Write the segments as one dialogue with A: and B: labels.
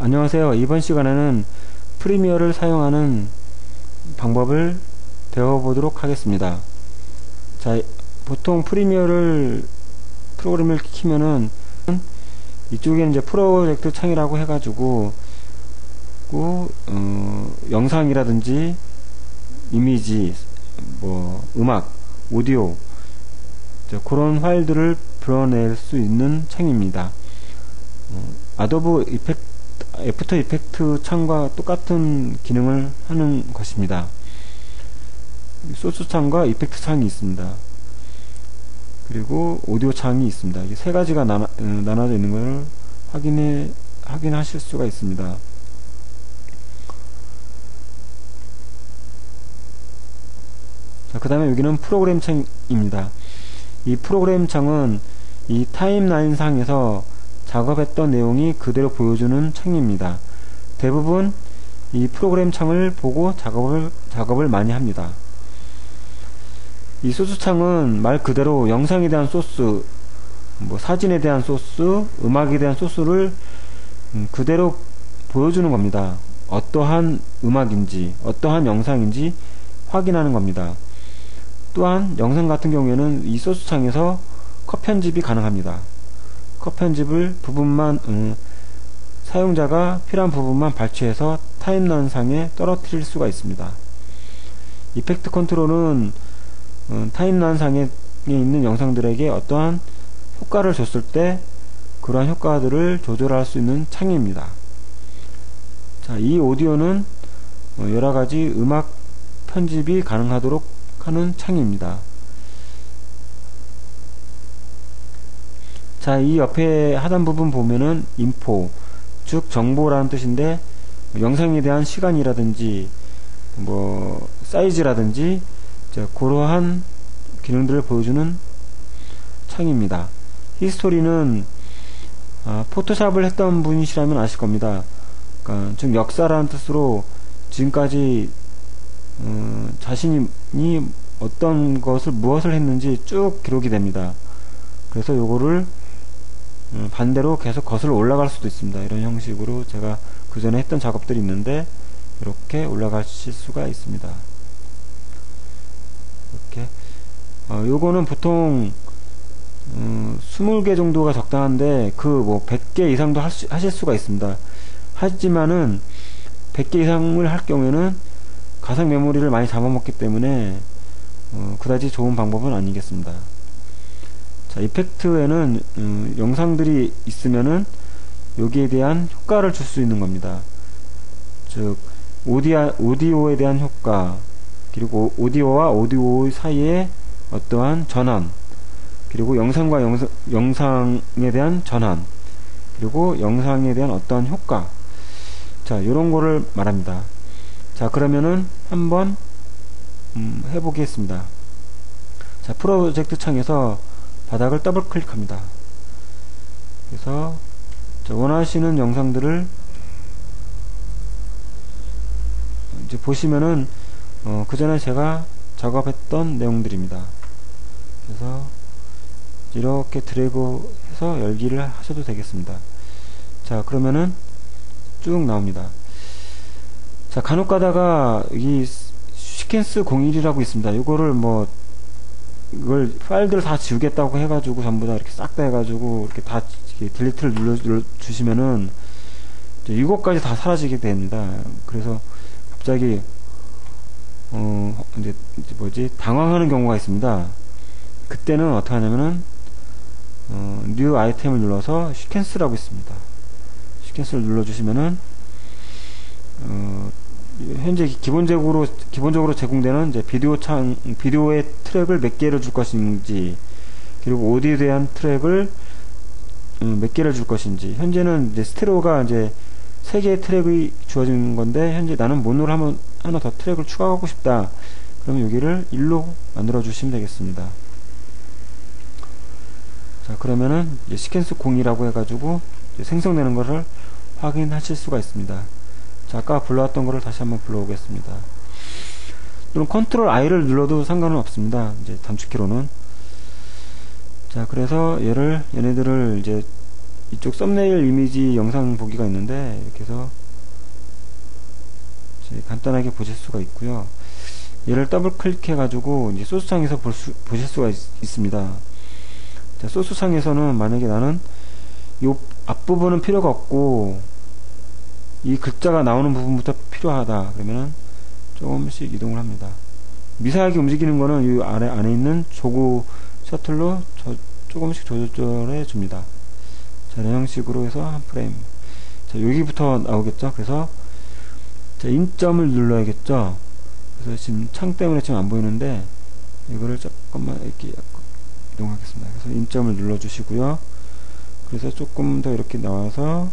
A: 안녕하세요. 이번 시간에는 프리미어를 사용하는 방법을 배워보도록 하겠습니다. 자, 보통 프리미어를 프로그램을 키면은 이쪽에는 이제 프로젝트 창이라고 해가지고 영상이라든지 이미지, 음악, 오디오 그런 파일들을 불러낼 수 있는 창입니다. 아도브 애프터 이펙트 창과 똑같은 기능을 하는 것입니다. 소스 창과 이펙트 창이 있습니다. 그리고 오디오 창이 있습니다. 이 세 가지가 나눠져 있는 것을 확인하실 수가 있습니다. 자, 그 다음에 여기는 프로그램 창입니다. 이 프로그램 창은 이 타임라인 상에서 작업했던 내용이 그대로 보여주는 창입니다. 대부분 이 프로그램 창을 보고 작업을 많이 합니다. 이 소스 창은 말 그대로 영상에 대한 소스, 사진에 대한 소스, 음악에 대한 소스를 그대로 보여주는 겁니다. 어떠한 음악인지, 어떠한 영상인지 확인하는 겁니다. 또한 영상 같은 경우에는 이 소스 창에서 컷 편집이 가능합니다. 컷 편집을 사용자가 필요한 부분만 발췌해서 타임라인 상에 떨어뜨릴 수가 있습니다. 이펙트 컨트롤은 타임라인 상에 있는 영상들에게 어떠한 효과를 줬을 때 그러한 효과들을 조절할 수 있는 창입니다. 자, 이 오디오는 여러가지 음악 편집이 가능하도록 하는 창입니다. 자, 이 옆에 하단 부분 보면은 인포, 즉 정보라는 뜻인데 영상에 대한 시간이라든지 사이즈라든지 그러한 기능들을 보여주는 창입니다. 히스토리는 포토샵을 했던 분이시라면 아실 겁니다. 그러니까 즉 역사라는 뜻으로 지금까지 자신이 어떤 무엇을 했는지 쭉 기록이 됩니다. 그래서 요거를 반대로 계속 거슬러 올라갈 수도 있습니다. 이런 형식으로 제가 그 전에 했던 작업들이 있는데 이렇게 올라가실 수가 있습니다. 이렇게 요거는 보통 20개 정도가 적당한데 100개 이상도 하실 수가 있습니다. 하지만은 100개 이상을 할 경우에는 가상 메모리를 많이 잡아먹기 때문에 그다지 좋은 방법은 아니겠습니다. 자, 이펙트에는 영상들이 있으면은 여기에 대한 효과를 줄 수 있는 겁니다. 즉 오디오에 대한 효과, 그리고 오디오와 오디오 사이에 어떠한 전환, 그리고 영상과 영상에 대한 전환, 그리고 영상에 대한 어떠한 효과, 자, 요런 거를 말합니다. 자, 그러면은 한번 해보겠습니다. 자, 프로젝트 창에서 바닥을 더블 클릭합니다. 그래서 원하시는 영상들을 이제 보시면은 그 전에 제가 작업했던 내용들입니다. 그래서 이렇게 드래그 해서 열기를 하셔도 되겠습니다. 자, 그러면은 쭉 나옵니다. 자, 간혹 가다가 이 시퀀스 01이라고 있습니다. 이거를 이걸 파일들을 다 지우겠다고 해가지고 전부 다 이렇게 싹 다 해가지고 이렇게 다 딜리트를 눌러주시면은 이것까지 다 사라지게 됩니다. 그래서 갑자기 당황하는 경우가 있습니다. 그때는 어떻게 하냐면은 뉴 아이템을 눌러서 시퀀스라고 있습니다. 시퀀스를 눌러주시면은 현재 기본적으로 제공되는 이제 비디오의 트랙을 몇 개를 줄 것인지, 그리고 오디오에 대한 트랙을 몇 개를 줄 것인지, 현재는 이제 스테레오가 이제 3개의 트랙이 주어진 건데, 현재 나는 모노를 하나 더 트랙을 추가하고 싶다. 그러면 여기를 1로 만들어 주시면 되겠습니다. 자, 그러면은 이제 시퀀스 0이라고 해가지고 이제 생성되는 것을 확인하실 수가 있습니다. 자, 아까 불러왔던 거를 다시 한번 불러오겠습니다. 또는 컨트롤 I를 눌러도 상관은 없습니다. 이제 단축키로는. 자, 그래서 얘네들을 이제 이쪽 썸네일 이미지 영상 보기가 있는데 이렇게 해서 간단하게 보실 수가 있고요. 얘를 더블 클릭해 가지고 이제 소스창에서 보실 수가 있습니다. 자, 소스창에서는 만약에 나는 이 앞부분은 필요가 없고 이 글자가 나오는 부분부터 필요하다 그러면은 조금씩 이동을 합니다. 미세하게 움직이는 거는 이 안에 있는 조구 셔틀로 조금씩 조절해 줍니다. 자, 이런 형식으로 해서 한 프레임. 자, 여기부터 나오겠죠. 그래서 자, 인점을 눌러야겠죠. 그래서 지금 창 때문에 지금 안 보이는데 이거를 조금만 이렇게 이동하겠습니다. 그래서 인점을 눌러 주시고요. 그래서 조금 더 이렇게 나와서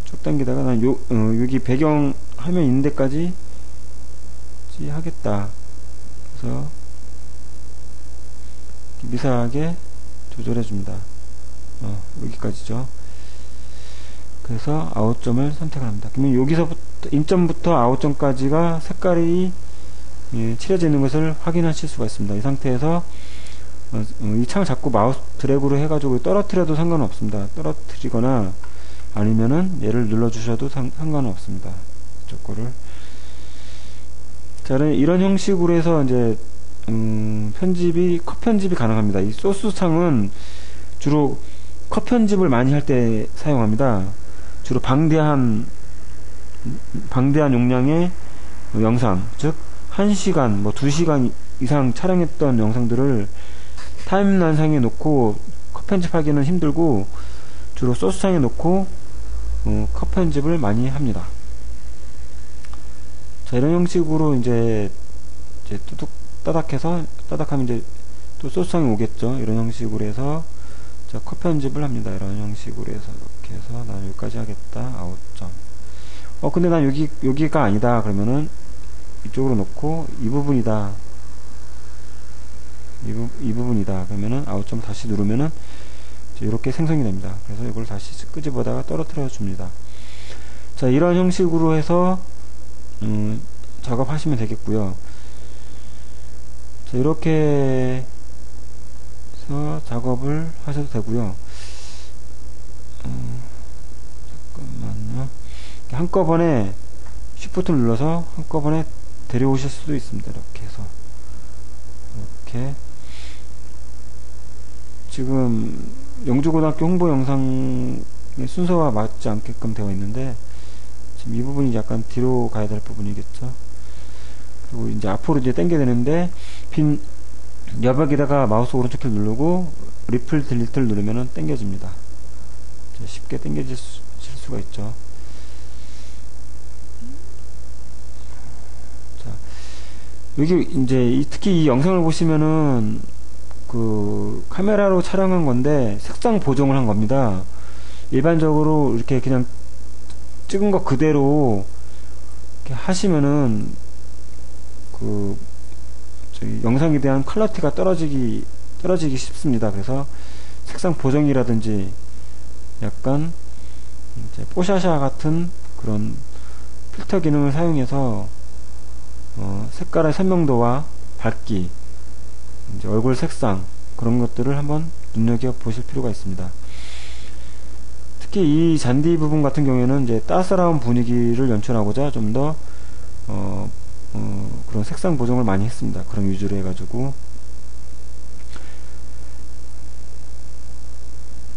A: 쭉 당기다가 난 여기 배경 화면 있는 데까지 하겠다. 그래서 미세하게 조절해 줍니다. 여기까지죠. 그래서 아웃점을 선택을 합니다. 그러면 여기서부터 인점부터 아웃점까지가 색깔이 칠해져 있는 것을 확인하실 수가 있습니다. 이 상태에서 이 창을 자꾸 마우스 드래그로 해가지고 떨어뜨려도 상관은 없습니다. 떨어뜨리거나 아니면은 얘를 눌러 주셔도 상관은 없습니다. 이쪽 거를. 자, 이런 형식으로 해서 이제 컷 편집이 가능합니다. 이 소스 창은 주로 컷 편집을 많이 할 때 사용합니다. 주로 방대한 용량의 영상, 즉 1시간, 뭐 2시간 이상 촬영했던 영상들을 타임라인상에 놓고 컷 편집하기는 힘들고 주로 소스창에 놓고 컷 편집을 많이 합니다. 자, 이런 형식으로 이제 뚜둑 따닥해서 따닥하면 이제 또 소스창에 오겠죠. 이런 형식으로 해서 자, 컷 편집을 합니다. 이런 형식으로 해서 이렇게 해서 난 여기까지 하겠다. 아웃점. 근데 난 여기가 아니다. 그러면은 이쪽으로 놓고 이 부분이다. 이 부분이다. 그러면은 아웃점 다시 누르면은 이렇게 생성이 됩니다. 그래서 이걸 다시 끄집어다가 떨어뜨려 줍니다. 자, 이런 형식으로 해서 작업하시면 되겠고요. 자, 이렇게 해서 작업을 하셔도 되고요. 잠깐만요. 한꺼번에 Shift를 눌러서 한꺼번에 데려오실 수도 있습니다. 이렇게 해서 이렇게 지금 영주고등학교 홍보 영상의 순서와 맞지 않게끔 되어 있는데 지금 이 부분이 약간 뒤로 가야 될 부분이겠죠. 그리고 이제 앞으로 이제 당겨야 되는데 빈 여백에다가 마우스 오른쪽 키 누르고 리플 딜리트를 누르면은 당겨집니다. 쉽게 당겨질 수가 있죠. 자, 여기 이제 특히 이 영상을 보시면은 그 카메라로 촬영한 건데 색상 보정을 한 겁니다. 일반적으로 이렇게 그냥 찍은 거 그대로 이렇게 하시면은 그 영상에 대한 퀄리티가 떨어지기 쉽습니다. 그래서 색상 보정이라든지 약간 이제 뽀샤샤 같은 그런 필터 기능을 사용해서 색깔의 선명도와 밝기, 이제 얼굴 색상 그런 것들을 한번 눈여겨 보실 필요가 있습니다. 특히 이 잔디 부분 같은 경우에는 이제 따스러운 분위기를 연출하고자 좀 더 그런 색상 보정을 많이 했습니다. 그런 위주로 해가지고.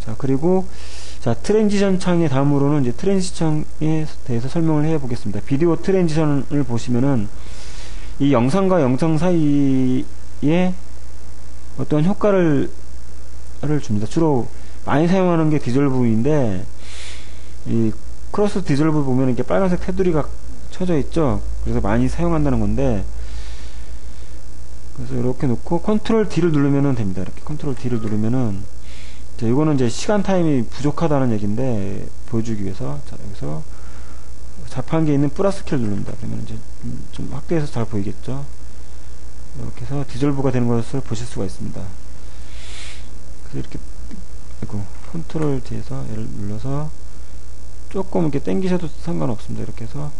A: 자, 그리고 자, 트랜지션 창의 다음으로는 이제 트랜지션에 대해서 설명을 해 보겠습니다. 비디오 트랜지션을 보시면은 이 영상과 영상 사이에 어떤 효과를 줍니다. 주로 많이 사용하는 게 디졸브인데 이 크로스 디졸브 보면 이렇게 빨간색 테두리가 쳐져 있죠. 그래서 많이 사용한다는 건데, 그래서 이렇게 놓고 컨트롤 D를 누르면 됩니다. 이렇게 컨트롤 D를 누르면은 자, 이거는 이제 시간 타임이 부족하다는 얘기인데 보여주기 위해서 자, 여기서 자판기에 있는 플러스 키를 누릅니다. 그러면 이제 좀 확대해서 잘 보이겠죠. 이렇게 해서 디졸브가 되는 것을 보실 수가 있습니다. 그래서 이렇게 컨트롤 D에서 얘를 눌러서 조금 이렇게 당기셔도 상관없습니다. 이렇게 해서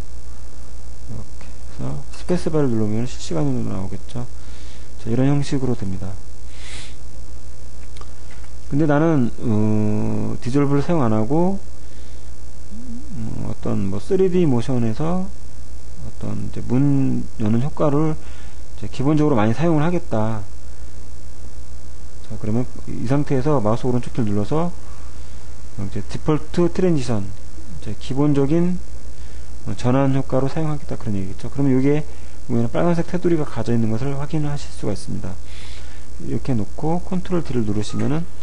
A: 스페이스바를 누르면 실시간으로 나오겠죠. 자, 이런 형식으로 됩니다. 근데 나는 디졸브를 사용 안하고 어떤 뭐 3D 모션에서 어떤 이제 문 여는 효과를 이제 기본적으로 많이 사용을 하겠다. 자, 그러면 이 상태에서 마우스 오른쪽 키를 눌러서 이제 디폴트 트랜지션, 이제 기본적인 전환 효과로 사용하겠다, 그런 얘기겠죠. 그러면 이게 보면 빨간색 테두리가 가져 있는 것을 확인하실 수가 있습니다. 이렇게 놓고 컨트롤 D를 누르시면은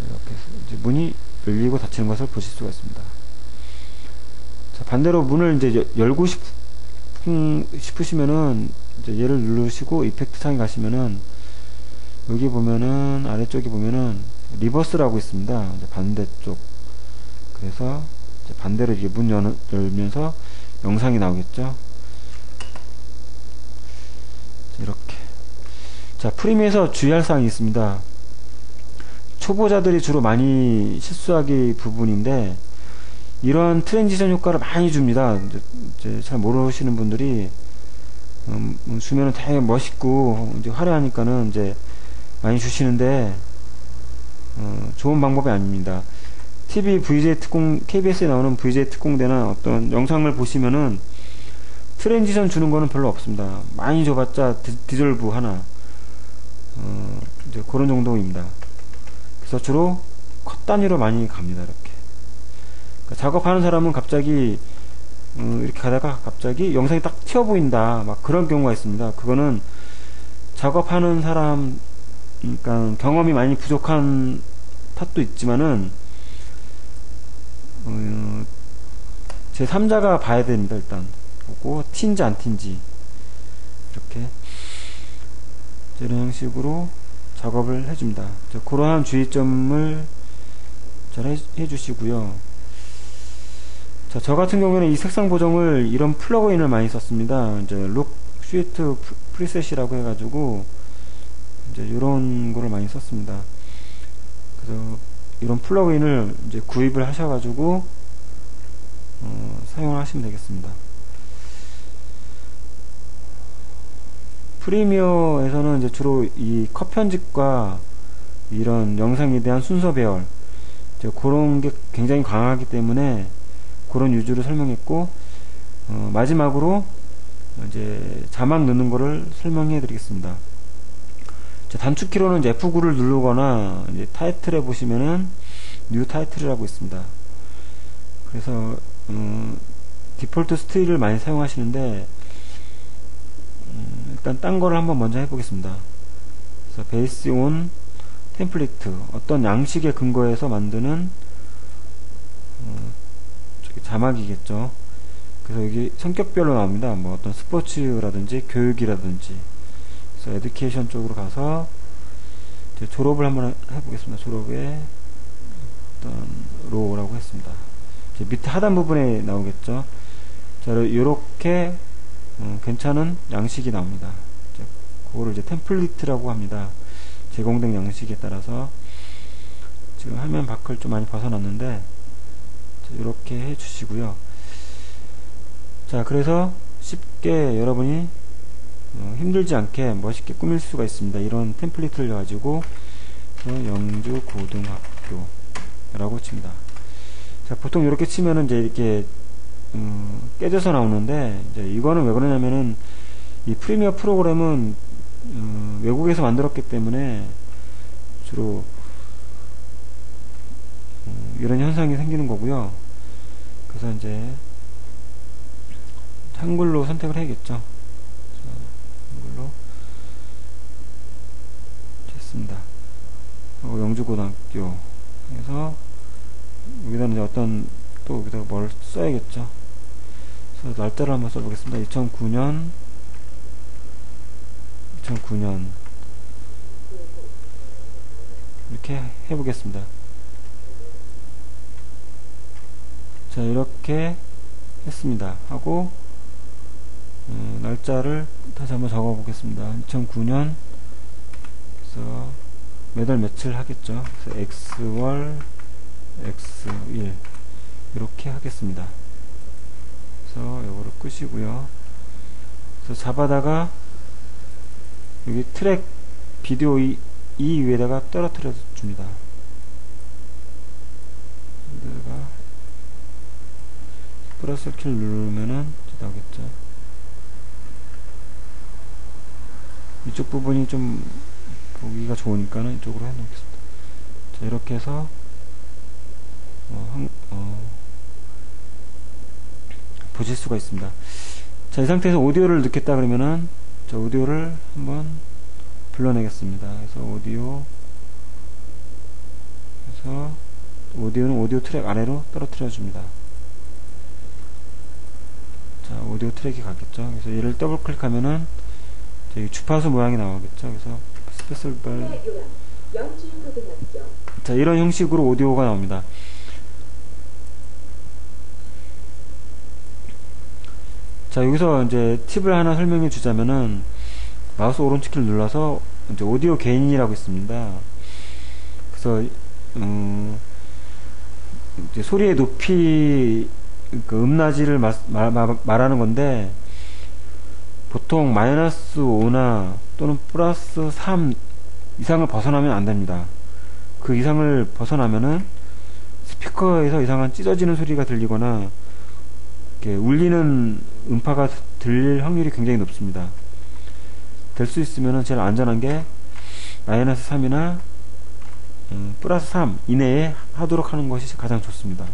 A: 이렇게 이제 문이 열리고 닫히는 것을 보실 수가 있습니다. 자, 반대로 문을 이제 열고 싶으시면은 이제 얘를 누르시고 이펙트 창에 가시면은 여기 보면은 아래쪽에 보면은 리버스라고 있습니다. 이제 반대쪽. 그래서 이제 반대로 이게 문 열면서 영상이 나오겠죠. 이렇게. 자, 프리미어에서 주의할 사항이 있습니다. 초보자들이 주로 많이 실수하기 부분인데, 이런 트랜지션 효과를 많이 줍니다. 이제 잘 모르시는 분들이 주면은 되게 멋있고 이제 화려하니까는 이제 많이 주시는데 좋은 방법이 아닙니다. TV VJ 특공, KBS에 나오는 VJ 특공대나 어떤 영상을 보시면은 트랜지션 주는 거는 별로 없습니다. 많이 줘봤자 디졸브 하나, 이제 그런 정도입니다. 그래서 주로 컷 단위로 많이 갑니다. 이렇게. 그러니까 작업하는 사람은 갑자기 이렇게 가다가 갑자기 영상이 딱 튀어 보인다, 막 그런 경우가 있습니다. 그거는 작업하는 사람, 그러니까 경험이 많이 부족한 탓도 있지만은 제 3자가 봐야 됩니다. 일단 보고 튄지 안 튄지, 이렇게 이런 형식으로 작업을 해줍니다. 그러한 주의점을 잘 해주시고요. 자, 저 같은 경우에는 이 색상 보정을 이런 플러그인을 많이 썼습니다. 이제 룩 스위트 프리셋이라고 해가지고 이제 이런 거를 많이 썼습니다. 그래서 이런 플러그인을 이제 구입을 하셔가지고 사용을 하시면 되겠습니다. 프리미어에서는 이제 주로 이 컷 편집과 이런 영상에 대한 순서 배열, 이제 그런 게 굉장히 강하기 때문에 그런 유주를 설명했고, 마지막으로 이제 자막 넣는 거를 설명해 드리겠습니다. 단축키로는 이제 F9를 누르거나 이제 타이틀에 보시면은 뉴 타이틀이라고 있습니다. 그래서 디폴트 스틸을 많이 사용하시는데 일단 딴 거를 한번 먼저 해보겠습니다. 그래서 베이스 온 템플릿, 어떤 양식에 근거해서 만드는 자막이겠죠. 그래서 여기 성격별로 나옵니다. 뭐 어떤 스포츠라든지 교육이라든지. 그래서 에듀케이션 쪽으로 가서 이제 졸업을 한번 해보겠습니다. 졸업에 어떤 로라고 했습니다. 이제 밑에 하단 부분에 나오겠죠. 자, 요렇게 괜찮은 양식이 나옵니다. 이제 그거를 이제 템플릿이라고 합니다. 제공된 양식에 따라서. 지금 화면 밖을 좀 많이 벗어났는데 이렇게 해주시고요. 자, 그래서 쉽게 여러분이 힘들지 않게 멋있게 꾸밀 수가 있습니다. 이런 템플릿을 가지고 영주고등학교라고 칩니다. 자, 보통 이렇게 치면은 이제 이렇게 깨져서 나오는데, 이제 이거는 왜 그러냐면은 이 프리미어 프로그램은 외국에서 만들었기 때문에 주로 이런 현상이 생기는 거고요. 그래서 이제 한글로 선택을 해야겠죠. 한글로 됐습니다. 영주고등학교 해서 여기다는 이제 어떤 또 여기다가 뭘 써야겠죠. 그래서 날짜를 한번 써보겠습니다. 2009년 이렇게 해보겠습니다. 자, 이렇게 했습니다. 하고 날짜를 다시 한번 적어 보겠습니다. 2009년 그래서 매달 며칠 하겠죠. 그래서 X월 X1 이렇게 하겠습니다. 그래서 요거를 끄시고요. 그래서 잡아다가 여기 트랙 비디오 이 위에다가 떨어뜨려 줍니다. 여기다가 플러스 키 누르면은 나오겠죠. 이쪽 부분이 좀 보기가 좋으니까는 이쪽으로 해놓겠습니다. 자, 이렇게 해서 보실 수가 있습니다. 자, 이 상태에서 오디오를 넣겠다 그러면은 자, 오디오를 한번 불러내겠습니다. 그래서 오디오, 그래서 오디오는 오디오 트랙 아래로 떨어뜨려 줍니다. 자, 오디오 트랙이 가겠죠. 그래서 얘를 더블 클릭하면은 여기 주파수 모양이 나오겠죠. 그래서 스페셜 자, 이런 형식으로 오디오가 나옵니다. 자, 여기서 이제 팁을 하나 설명해 주자면은 마우스 오른쪽키를 눌러서 이제 오디오 게인이라고 있습니다. 그래서 이제 소리의 높이, 그 음낮이를 말하는 건데, 보통 마이너스 5나 또는 플러스 3 이상을 벗어나면 안 됩니다. 그 이상을 벗어나면은 스피커에서 이상한 찢어지는 소리가 들리거나 이렇게 울리는 음파가 들릴 확률이 굉장히 높습니다. 될 수 있으면은 제일 안전한 게 마이너스 3이나 플러스 3 이내에 하도록 하는 것이 가장 좋습니다.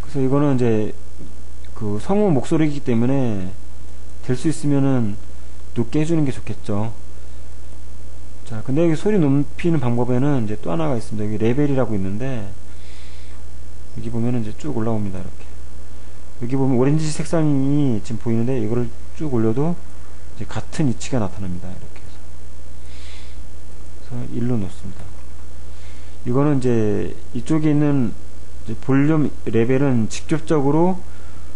A: 그래서 이거는 이제 그 성우 목소리이기 때문에 될 수 있으면은 높게 해주는 게 좋겠죠. 자, 근데 여기 소리 높이는 방법에는 이제 또 하나가 있습니다. 여기 레벨이라고 있는데, 여기 보면은 이제 쭉 올라옵니다. 이렇게. 여기 보면 오렌지 색상이 지금 보이는데, 이거를 쭉 올려도 이제 같은 위치가 나타납니다. 이렇게 해서. 그래서 1로 놓습니다. 이거는 이제 이쪽에 있는 이제 볼륨 레벨은 직접적으로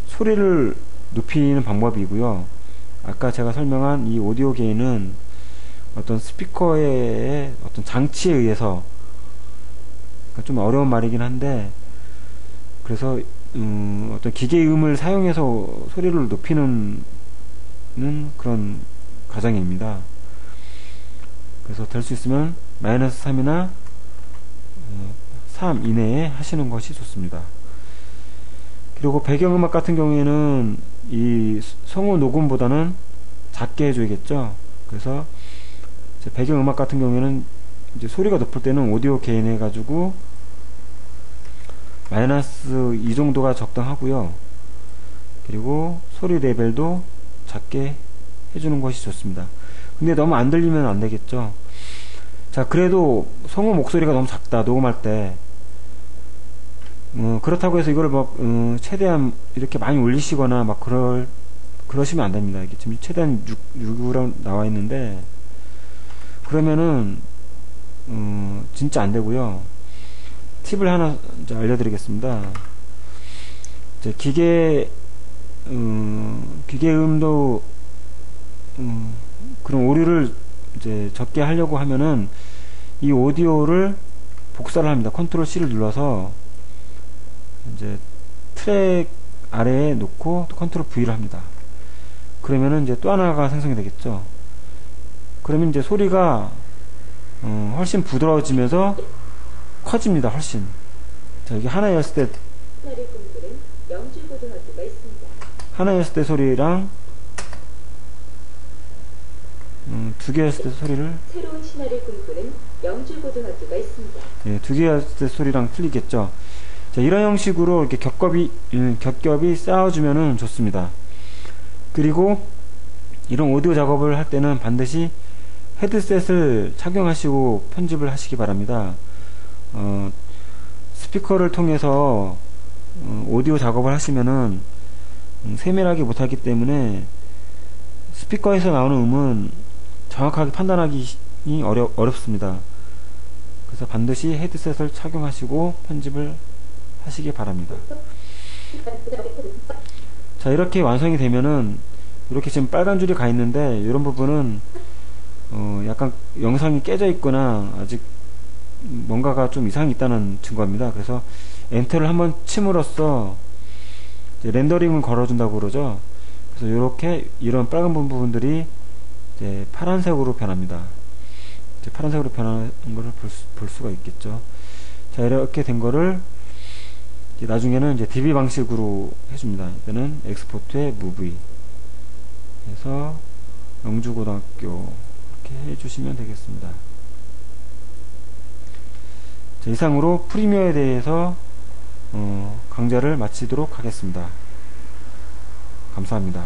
A: 소리를 높이는 방법이고요. 아까 제가 설명한 이 오디오 게인은 어떤 스피커의 어떤 장치에 의해서, 그러니까 좀 어려운 말이긴 한데, 그래서 어떤 기계의 음을 사용해서 소리를 높이는 그런 과정입니다. 그래서 될 수 있으면 마이너스 3이나 3 이내에 하시는 것이 좋습니다. 그리고 배경음악 같은 경우에는 이 성우 녹음보다는 작게 해줘야겠죠. 그래서 배경음악 같은 경우에는 이제 소리가 높을 때는 오디오 게인 해가지고 마이너스 2 정도가 적당하고요. 그리고 소리 레벨도 작게 해주는 것이 좋습니다. 근데 너무 안 들리면 안 되겠죠. 자, 그래도 성우 목소리가 너무 작다, 녹음할 때. 그렇다고 해서 이거를 막, 최대한 이렇게 많이 올리시거나 막 그러시면 안 됩니다. 이게 지금 최대한 6으로 나와 있는데, 그러면은, 진짜 안 되고요. 팁을 하나 이제 알려드리겠습니다. 이제 기계음도, 그런 오류를 이제 적게 하려고 하면은, 이 오디오를 복사를 합니다. 컨트롤 C를 눌러서, 이제 트랙 아래에 놓고 또 컨트롤 V를 합니다. 그러면은 이제 또 하나가 생성이 되겠죠. 그러면 이제 소리가 훨씬 부드러워지면서 커집니다. 훨씬. 자, 여기 하나였을 때 하나였을 때 소리랑 두 개였을 때 소리를
B: 새로운 신화를 꿈꾸는 영주고등학교가 있습니다.
A: 예, 두 개였을 때 소리랑 틀리겠죠. 자, 이런 형식으로 이렇게 겹겹이 쌓아주면은 좋습니다. 그리고 이런 오디오 작업을 할 때는 반드시 헤드셋을 착용하시고 편집을 하시기 바랍니다. 스피커를 통해서 오디오 작업을 하시면은 세밀하게 못하기 때문에 스피커에서 나오는 음은 정확하게 판단하기 어렵습니다. 그래서 반드시 헤드셋을 착용하시고 편집을 하시기 바랍니다. 자, 이렇게 완성이 되면은 이렇게 지금 빨간 줄이 가 있는데 이런 부분은 약간 영상이 깨져 있거나 아직 뭔가가 좀 이상이 있다는 증거입니다. 그래서 엔터를 한번 침으로써 이제 렌더링을 걸어준다고 그러죠. 그래서 이렇게 이런 빨간 부분들이 이제 파란색으로 변합니다. 이제 파란색으로 변하는 것을 볼 수가 있겠죠. 자, 이렇게 된 거를 이제 나중에는 이제 DB 방식으로 해줍니다. 이때는 엑스포트에 무브이 해서 영주고등학교 이렇게 해주시면 되겠습니다. 자, 이상으로 프리미어에 대해서 강좌를 마치도록 하겠습니다. 감사합니다.